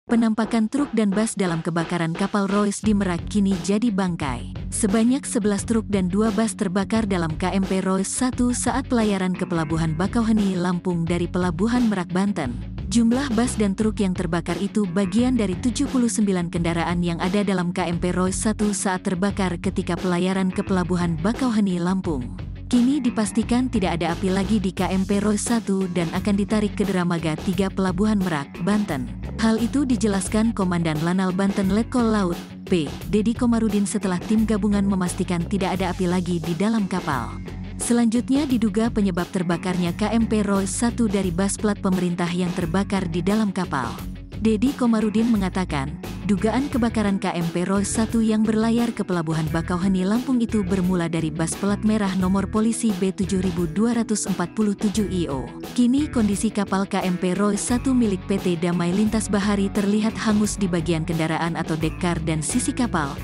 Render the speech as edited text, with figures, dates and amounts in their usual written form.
Penampakan truk dan bus dalam kebakaran kapal Royce di Merak kini jadi bangkai. Sebanyak 11 truk dan 2 bus terbakar dalam KMP Royce 1 saat pelayaran ke Pelabuhan Bakauheni, Lampung dari Pelabuhan Merak, Banten. Jumlah bus dan truk yang terbakar itu bagian dari 79 kendaraan yang ada dalam KMP Royce 1 saat terbakar ketika pelayaran ke Pelabuhan Bakauheni, Lampung. Kini dipastikan tidak ada api lagi di KMP Royce 1 dan akan ditarik ke dermaga 3 Pelabuhan Merak, Banten. Hal itu dijelaskan Komandan Lanal Banten Letkol Laut, P. Dedi Komarudin setelah tim gabungan memastikan tidak ada api lagi di dalam kapal. Selanjutnya diduga penyebab terbakarnya KMP Royce 1 dari bus plat pemerintah yang terbakar di dalam kapal. Dedi Komarudin mengatakan, dugaan kebakaran KMP Royce 1 yang berlayar ke Pelabuhan Bakauheni, Lampung itu bermula dari bus plat merah nomor polisi B7247IO. Kini kondisi kapal KMP Royce 1 milik PT Damai Lintas Bahari terlihat hangus di bagian kendaraan atau dekkar dan sisi kapal.